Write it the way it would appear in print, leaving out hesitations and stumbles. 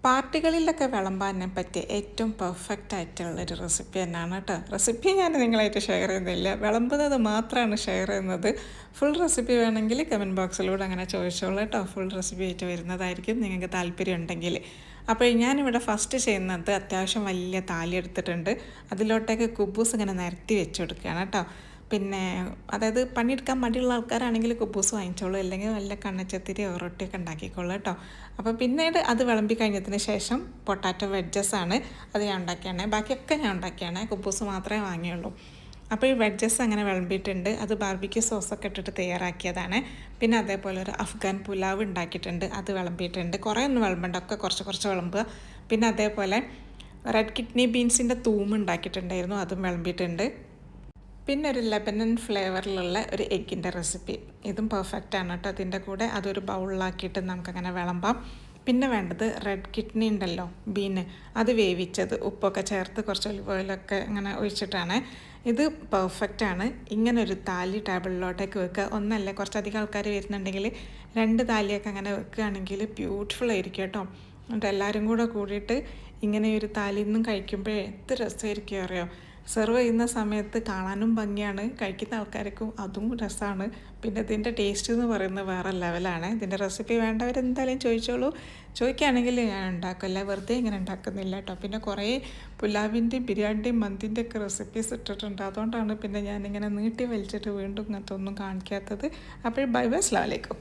പാർട്ടികളിലൊക്കെ വിളമ്പാനെ പറ്റിയ ഏറ്റവും പെർഫെക്റ്റ് ആയിട്ടുള്ളൊരു റെസിപ്പി തന്നെയാണ് കേട്ടോ. റെസിപ്പി ഞാൻ നിങ്ങളായിട്ട് ഷെയർ ചെയ്യുന്നില്ല, വിളമ്പുന്നത് മാത്രമാണ് ഷെയർ ചെയ്യുന്നത്. ഫുൾ റെസിപ്പി വേണമെങ്കിൽ കമൻറ്റ് ബോക്സിലൂടെ അങ്ങനെ ചോദിച്ചോളൂ കേട്ടോ. ഫുൾ റെസിപ്പി ആയിട്ട് വരുന്നതായിരിക്കും നിങ്ങൾക്ക് താല്പര്യം ഉണ്ടെങ്കിൽ. അപ്പോൾ ഞാനിവിടെ ഫസ്റ്റ് ചെയ്യുന്നത് അത്യാവശ്യം വലിയ താലി എടുത്തിട്ടുണ്ട്. അതിലോട്ടേക്ക് കുബൂസ് ഇങ്ങനെ നിരത്തി വെച്ച് കൊടുക്കുകയാണ് കേട്ടോ. പിന്നെ അതായത് പണിയെടുക്കാൻ മടിയുള്ള ആൾക്കാരാണെങ്കിൽ കുബൂസ് വാങ്ങിച്ചോളൂ, അല്ലെങ്കിൽ വല്ല കണ്ണച്ചത്തിരി റൊട്ടിയൊക്കെ ഉണ്ടാക്കിക്കോളൂ കേട്ടോ. അപ്പോൾ പിന്നീട് അത് വിളമ്പി കഴിഞ്ഞതിന് ശേഷം പൊട്ടാറ്റോ വെഡ്ജസ് ആണ് അത് ഞാൻ ഉണ്ടാക്കിയാണ്. ബാക്കിയൊക്കെ ഞാൻ ഉണ്ടാക്കിയാണ്, കുബൂസ് മാത്രമേ വാങ്ങിയുള്ളൂ. അപ്പോൾ ഈ വെഡ്ജസ് അങ്ങനെ വിളമ്പിയിട്ടുണ്ട്. അത് ബാർബിക്യൂ സോസൊക്കെ ഇട്ടിട്ട് തയ്യാറാക്കിയതാണ്. പിന്നെ അതേപോലെ ഒരു അഫ്ഗാൻ പുലാവ് ഉണ്ടാക്കിയിട്ടുണ്ട്, അത് വിളമ്പിയിട്ടുണ്ട്. കുറേ ഒന്നും വിളമ്പണ്ട, ഒക്കെ കുറച്ച് കുറച്ച് വിളമ്പുക. പിന്നെ അതേപോലെ റെഡ് കിഡ്നി ബീൻസിൻ്റെ തൂമ് ഉണ്ടാക്കിയിട്ടുണ്ടായിരുന്നു, അതും വിളമ്പിയിട്ടുണ്ട്. പിന്നെ ഒരു ലെബനൻ ഫ്ലേവറിലുള്ള ഒരു എഗ്ഗിൻ്റെ റെസിപ്പി, ഇതും പെർഫെക്റ്റാണ് കേട്ടോ. അതിൻ്റെ കൂടെ അതൊരു ബൗളിലാക്കിയിട്ട് നമുക്കങ്ങനെ വിളമ്പാം. പിന്നെ വേണ്ടത് റെഡ് കിഡ്നി ഉണ്ടല്ലോ, ബീന്, അത് വേവിച്ചത് ഉപ്പൊക്കെ ചേർത്ത് കുറച്ച് ഒലിവ് ഓയിലൊക്കെ അങ്ങനെ ഒഴിച്ചിട്ടാണ്. ഇത് പെർഫെക്റ്റാണ്. ഇങ്ങനെ ഒരു താലി ടേബിളിലോട്ടേക്ക് വെക്കുക. ഒന്നല്ല, കുറച്ചധികം ആൾക്കാർ വരുന്നുണ്ടെങ്കിൽ 2 താലിയൊക്കെ അങ്ങനെ വെക്കുകയാണെങ്കിൽ ബ്യൂട്ടിഫുൾ ആയിരിക്കും കേട്ടോ. എന്നിട്ട് എല്ലാവരും കൂടെ കൂടിയിട്ട് ഇങ്ങനെ ഒരു താലിയിൽ നിന്നും കഴിക്കുമ്പോൾ എന്ത് രസമായിരിക്കും അറിയോ. സെർവ് ചെയ്യുന്ന സമയത്ത് കാണാനും ഭംഗിയാണ്, കഴിക്കുന്ന ആൾക്കാർക്കും അതും രസമാണ്. പിന്നെ ഇതിൻ്റെ ടേസ്റ്റ് എന്ന് പറയുന്നത് വേറെ ലെവലാണ്. ഇതിൻ്റെ റെസിപ്പി വേണ്ടവരെന്തായാലും ചോദിച്ചോളൂ. ചോദിക്കുകയാണെങ്കിൽ ഞാൻ ഉണ്ടാക്കില്ല, വെറുതെ ഇങ്ങനെ ഉണ്ടാക്കുന്നില്ല കേട്ടോ. പിന്നെ കുറേ പുലാവിൻ്റെയും ബിരിയാണിൻ്റെയും മന്തിൻ്റെ ഒക്കെ റെസിപ്പീസ് ഇട്ടിട്ടുണ്ട്. അതുകൊണ്ടാണ് പിന്നെ ഞാനിങ്ങനെ നീട്ടി വലിച്ചിട്ട് വീണ്ടും ഇങ്ങനത്തെ ഒന്നും കാണിക്കാത്തത്. അപ്പോൾ ബൈ ബൈ, അസ്സലാമു അലൈക്കും.